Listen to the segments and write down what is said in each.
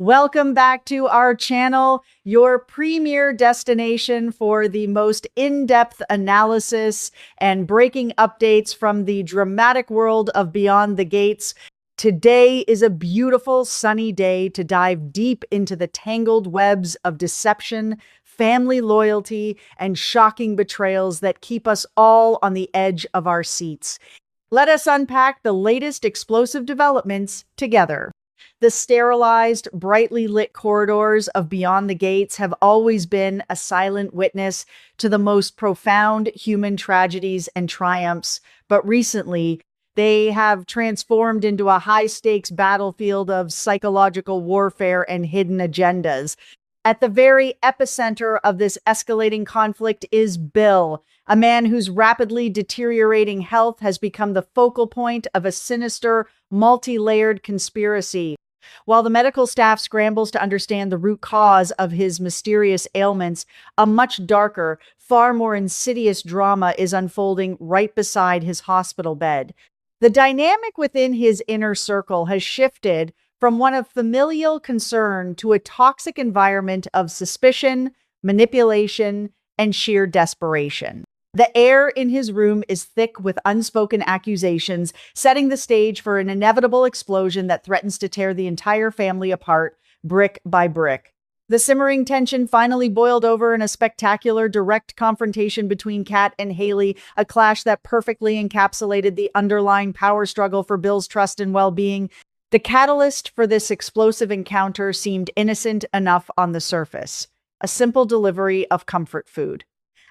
Welcome back to our channel, your premier destination for the most in-depth analysis and breaking updates from the dramatic world of Beyond the Gates. Today is a beautiful sunny day to dive deep into the tangled webs of deception, family loyalty, and shocking betrayals that keep us all on the edge of our seats. Let us unpack the latest explosive developments together. The sterilized, brightly lit corridors of Beyond the Gates have always been a silent witness to the most profound human tragedies and triumphs, but recently, they have transformed into a high-stakes battlefield of psychological warfare and hidden agendas. At the very epicenter of this escalating conflict is Bill, a man whose rapidly deteriorating health has become the focal point of a sinister, multi-layered conspiracy. While the medical staff scrambles to understand the root cause of his mysterious ailments, a much darker, far more insidious drama is unfolding right beside his hospital bed. The dynamic within his inner circle has shifted from one of familial concern to a toxic environment of suspicion, manipulation, and sheer desperation. The air in his room is thick with unspoken accusations, setting the stage for an inevitable explosion that threatens to tear the entire family apart, brick by brick. The simmering tension finally boiled over in a spectacular direct confrontation between Kat and Hayley, a clash that perfectly encapsulated the underlying power struggle for Bill's trust and well-being. The catalyst for this explosive encounter seemed innocent enough on the surface: a simple delivery of comfort food.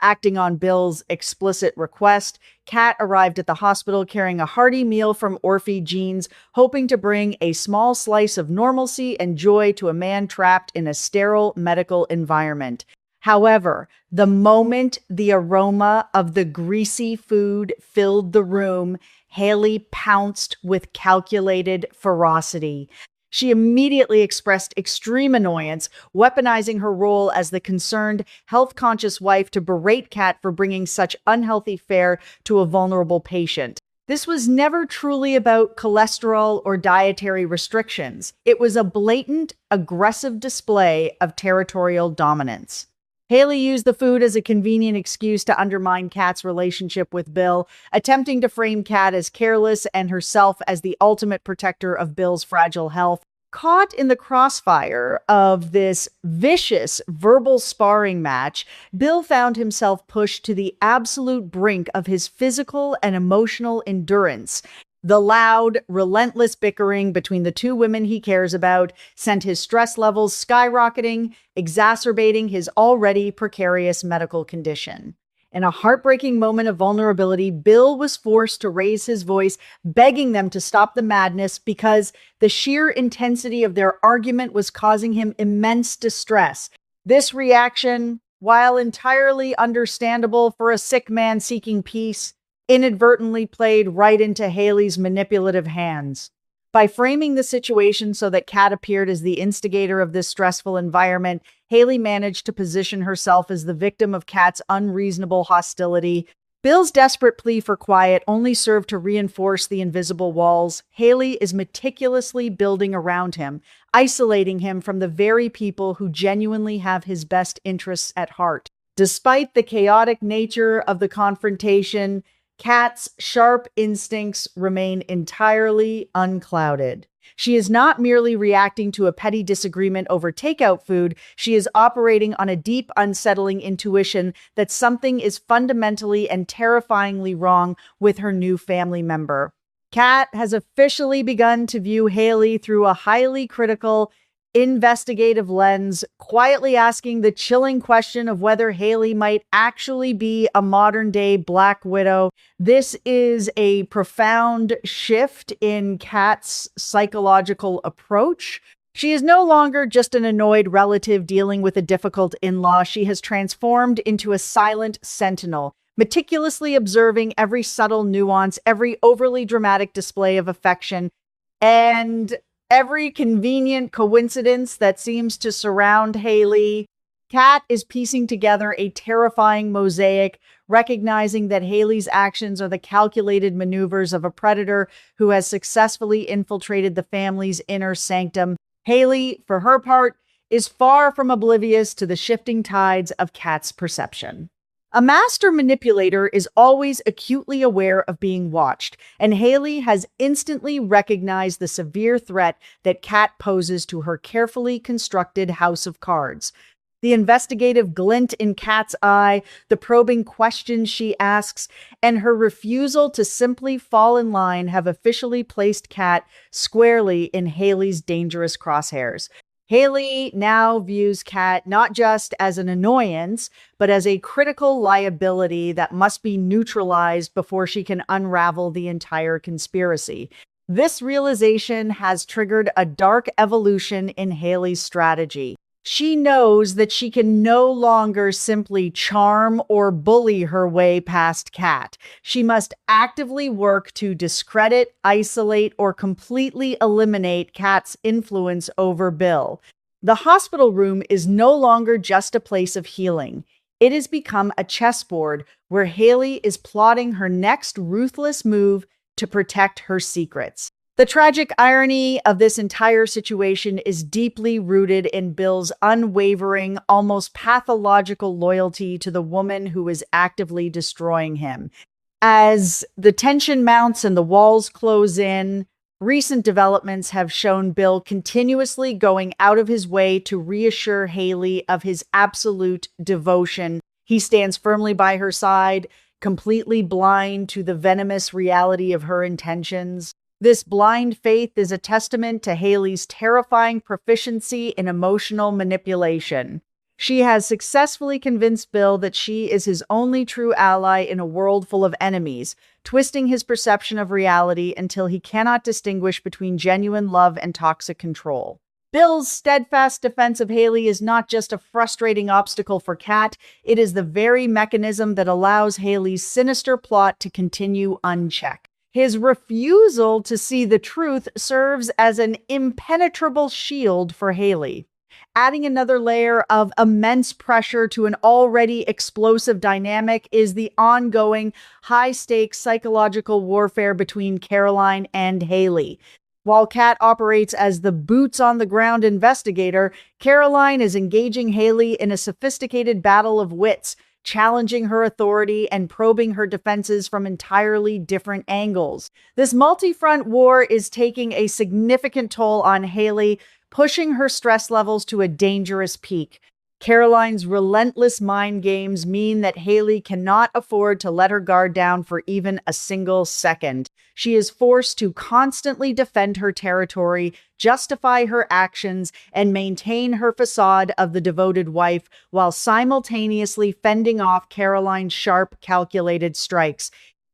Acting on Bill's explicit request, Kat arrived at the hospital carrying a hearty meal from Orphe Jeans, hoping to bring a small slice of normalcy and joy to a man trapped in a sterile medical environment. However, the moment the aroma of the greasy food filled the room, Hayley pounced with calculated ferocity. She immediately expressed extreme annoyance, weaponizing her role as the concerned, health-conscious wife to berate Kat for bringing such unhealthy fare to a vulnerable patient. This was never truly about cholesterol or dietary restrictions. It was a blatant, aggressive display of territorial dominance. Hayley used the food as a convenient excuse to undermine Kat's relationship with Bill, attempting to frame Kat as careless and herself as the ultimate protector of Bill's fragile health. Caught in the crossfire of this vicious verbal sparring match, Bill found himself pushed to the absolute brink of his physical and emotional endurance. The loud, relentless bickering between the two women he cares about sent his stress levels skyrocketing, exacerbating his already precarious medical condition. In a heartbreaking moment of vulnerability, Bill was forced to raise his voice, begging them to stop the madness because the sheer intensity of their argument was causing him immense distress. This reaction, while entirely understandable for a sick man seeking peace, inadvertently played right into Hayley's manipulative hands. By framing the situation so that Kat appeared as the instigator of this stressful environment, Hayley managed to position herself as the victim of Kat's unreasonable hostility. Bill's desperate plea for quiet only served to reinforce the invisible walls Hayley is meticulously building around him, isolating him from the very people who genuinely have his best interests at heart. Despite the chaotic nature of the confrontation, Kat's sharp instincts remain entirely unclouded. She is not merely reacting to a petty disagreement over takeout food. She is operating on a deep, unsettling intuition that something is fundamentally and terrifyingly wrong with her new family member. Kat has officially begun to view Hayley through a highly critical, investigative lens, quietly asking the chilling question of whether Hayley might actually be a modern-day Black Widow. This is a profound shift in Kat's psychological approach. She is no longer just an annoyed relative dealing with a difficult in-law. She has transformed into a silent sentinel, meticulously observing every subtle nuance, every overly dramatic display of affection, and every convenient coincidence that seems to surround Hayley. Kat is piecing together a terrifying mosaic, recognizing that Hayley's actions are the calculated maneuvers of a predator who has successfully infiltrated the family's inner sanctum. Hayley, for her part, is far from oblivious to the shifting tides of Kat's perception. A master manipulator is always acutely aware of being watched, and Hayley has instantly recognized the severe threat that Kat poses to her carefully constructed house of cards. The investigative glint in Kat's eye, the probing questions she asks, and her refusal to simply fall in line have officially placed Kat squarely in Hayley's dangerous crosshairs. Hayley now views Kat not just as an annoyance, but as a critical liability that must be neutralized before she can unravel the entire conspiracy. This realization has triggered a dark evolution in Hayley's strategy. She knows that she can no longer simply charm or bully her way past Kat. She must actively work to discredit, isolate, or completely eliminate Kat's influence over Bill. The hospital room is no longer just a place of healing. It has become a chessboard where Hayley is plotting her next ruthless move to protect her secrets. The tragic irony of this entire situation is deeply rooted in Bill's unwavering, almost pathological loyalty to the woman who is actively destroying him. As the tension mounts and the walls close in, recent developments have shown Bill continuously going out of his way to reassure Hayley of his absolute devotion. He stands firmly by her side, completely blind to the venomous reality of her intentions. This blind faith is a testament to Hayley's terrifying proficiency in emotional manipulation. She has successfully convinced Bill that she is his only true ally in a world full of enemies, twisting his perception of reality until he cannot distinguish between genuine love and toxic control. Bill's steadfast defense of Hayley is not just a frustrating obstacle for Kat, it is the very mechanism that allows Hayley's sinister plot to continue unchecked. His refusal to see the truth serves as an impenetrable shield for Hayley, adding another layer of immense pressure to an already explosive dynamic is the ongoing high-stakes psychological warfare between Caroline and Hayley. While Kat operates as the boots-on-the-ground investigator, Caroline is engaging Hayley in a sophisticated battle of wits, challenging her authority and probing her defenses from entirely different angles. This multi-front war is taking a significant toll on Hayley, pushing her stress levels to a dangerous peak. Caroline's relentless mind games mean that Hayley cannot afford to let her guard down for even a single second. She is forced to constantly defend her territory, justify her actions, and maintain her facade of the devoted wife while simultaneously fending off Caroline's sharp, calculated strikes.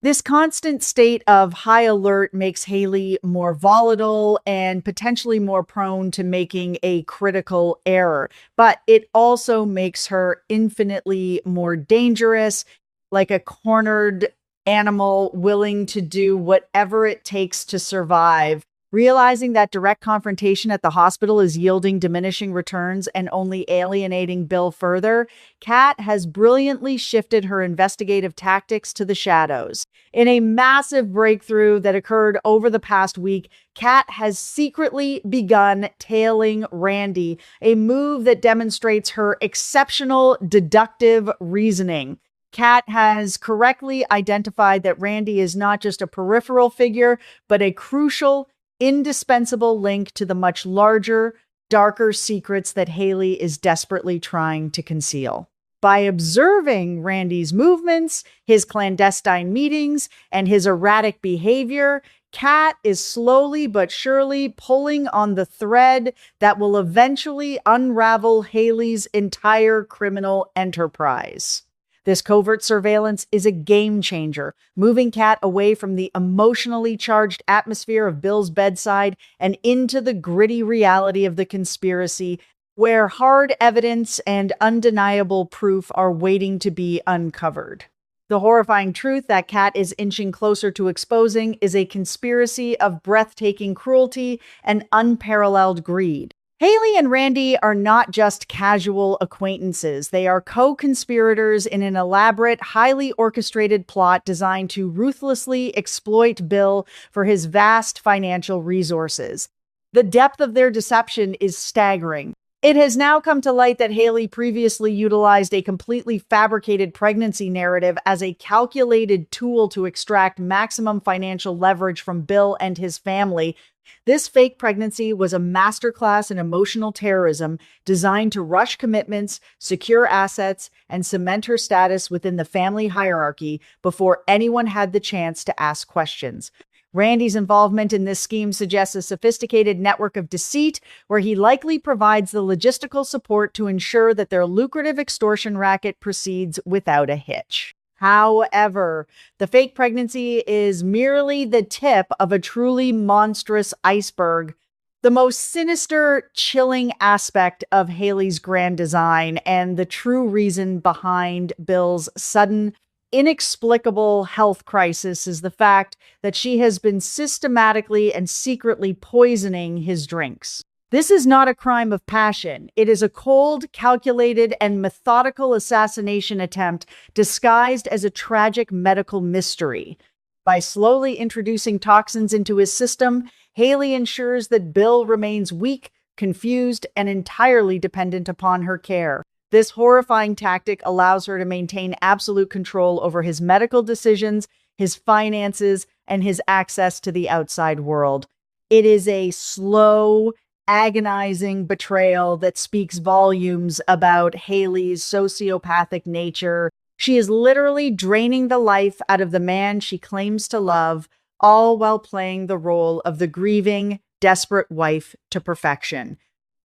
This constant state of high alert makes Hayley more volatile and potentially more prone to making a critical error, but it also makes her infinitely more dangerous, like a cornered animal willing to do whatever it takes to survive. Realizing that direct confrontation at the hospital is yielding diminishing returns and only alienating Bill further, Kat has brilliantly shifted her investigative tactics to the shadows. In a massive breakthrough that occurred over the past week, Kat has secretly begun tailing Randy, a move that demonstrates her exceptional deductive reasoning. Kat has correctly identified that Randy is not just a peripheral figure, but a crucial, indispensable link to the much larger, darker secrets that Hayley is desperately trying to conceal. By observing Randy's movements, his clandestine meetings, and his erratic behavior, Kat is slowly but surely pulling on the thread that will eventually unravel Hayley's entire criminal enterprise. This covert surveillance is a game changer, moving Kat away from the emotionally charged atmosphere of Bill's bedside and into the gritty reality of the conspiracy, where hard evidence and undeniable proof are waiting to be uncovered. The horrifying truth that Kat is inching closer to exposing is a conspiracy of breathtaking cruelty and unparalleled greed. Hayley and Randy are not just casual acquaintances. They are co-conspirators in an elaborate, highly orchestrated plot designed to ruthlessly exploit Bill for his vast financial resources. The depth of their deception is staggering. It has now come to light that Hayley previously utilized a completely fabricated pregnancy narrative as a calculated tool to extract maximum financial leverage from Bill and his family. This fake pregnancy was a masterclass in emotional terrorism designed to rush commitments, secure assets, and cement her status within the family hierarchy before anyone had the chance to ask questions. Randy's involvement in this scheme suggests a sophisticated network of deceit where he likely provides the logistical support to ensure that their lucrative extortion racket proceeds without a hitch. However, the fake pregnancy is merely the tip of a truly monstrous iceberg. The most sinister, chilling aspect of Hayley's grand design and the true reason behind Bill's sudden inexplicable health crisis is the fact that she has been systematically and secretly poisoning his drinks. This is not a crime of passion. It is a cold, calculated, and methodical assassination attempt disguised as a tragic medical mystery. By slowly introducing toxins into his system, Hayley ensures that Bill remains weak, confused, and entirely dependent upon her care. This horrifying tactic allows her to maintain absolute control over his medical decisions, his finances, and his access to the outside world. It is a slow, agonizing betrayal that speaks volumes about Hayley's sociopathic nature. She is literally draining the life out of the man she claims to love, all while playing the role of the grieving, desperate wife to perfection.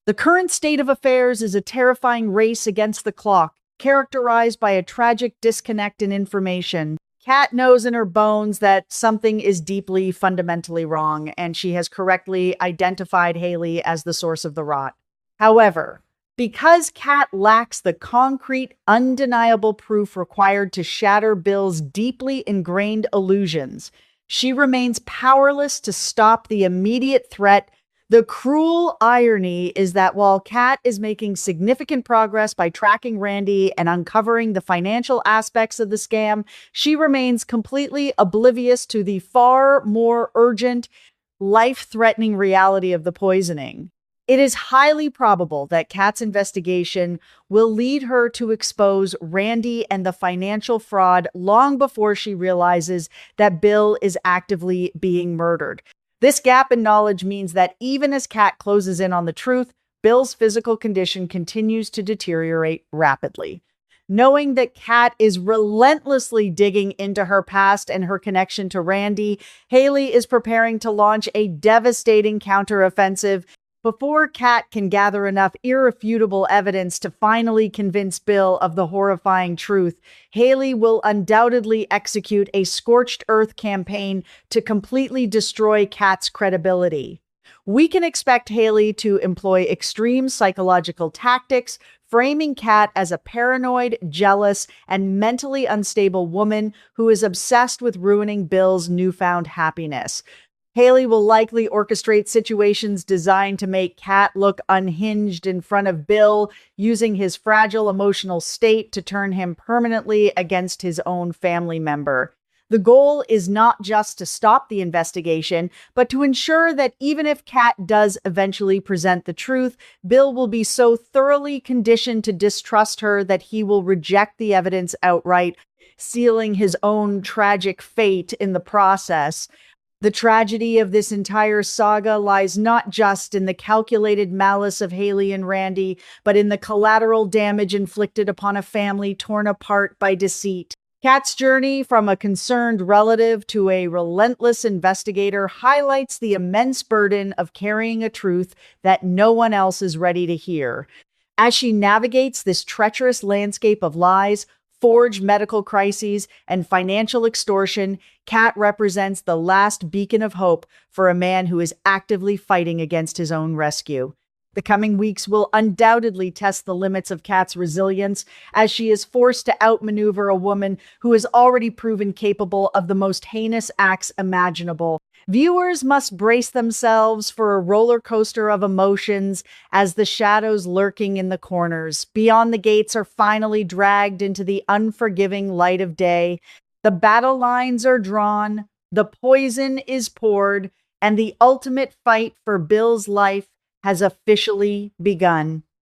The current state of affairs is a terrifying race against the clock, characterized by a tragic disconnect in information. Kat knows in her bones that something is deeply, fundamentally wrong, and she has correctly identified Hayley as the source of the rot. However, because Kat lacks the concrete, undeniable proof required to shatter Bill's deeply ingrained illusions, she remains powerless to stop the immediate threat. The cruel irony is that while Kat is making significant progress by tracking Randy and uncovering the financial aspects of the scam, she remains completely oblivious to the far more urgent, life-threatening reality of the poisoning. It is highly probable that Kat's investigation will lead her to expose Randy and the financial fraud long before she realizes that Bill is actively being murdered. This gap in knowledge means that even as Kat closes in on the truth, Bill's physical condition continues to deteriorate rapidly. Knowing that Kat is relentlessly digging into her past and her connection to Randy, Hayley is preparing to launch a devastating counteroffensive. Before Kat can gather enough irrefutable evidence to finally convince Bill of the horrifying truth, Hayley will undoubtedly execute a scorched earth campaign to completely destroy Kat's credibility. We can expect Hayley to employ extreme psychological tactics, framing Kat as a paranoid, jealous, and mentally unstable woman who is obsessed with ruining Bill's newfound happiness. Hayley will likely orchestrate situations designed to make Kat look unhinged in front of Bill, using his fragile emotional state to turn him permanently against his own family member. The goal is not just to stop the investigation, but to ensure that even if Kat does eventually present the truth, Bill will be so thoroughly conditioned to distrust her that he will reject the evidence outright, sealing his own tragic fate in the process. The tragedy of this entire saga lies not just in the calculated malice of Hayley and Randy, but in the collateral damage inflicted upon a family torn apart by deceit. Kat's journey from a concerned relative to a relentless investigator highlights the immense burden of carrying a truth that no one else is ready to hear. As she navigates this treacherous landscape of lies, forged medical crises, and financial extortion, Kat represents the last beacon of hope for a man who is actively fighting against his own rescue. The coming weeks will undoubtedly test the limits of Kat's resilience as she is forced to outmaneuver a woman who has already proven capable of the most heinous acts imaginable. Viewers must brace themselves for a roller coaster of emotions as the shadows lurking in the corners beyond the gates are finally dragged into the unforgiving light of day. The battle lines are drawn, the poison is poured, and the ultimate fight for Bill's life has officially begun.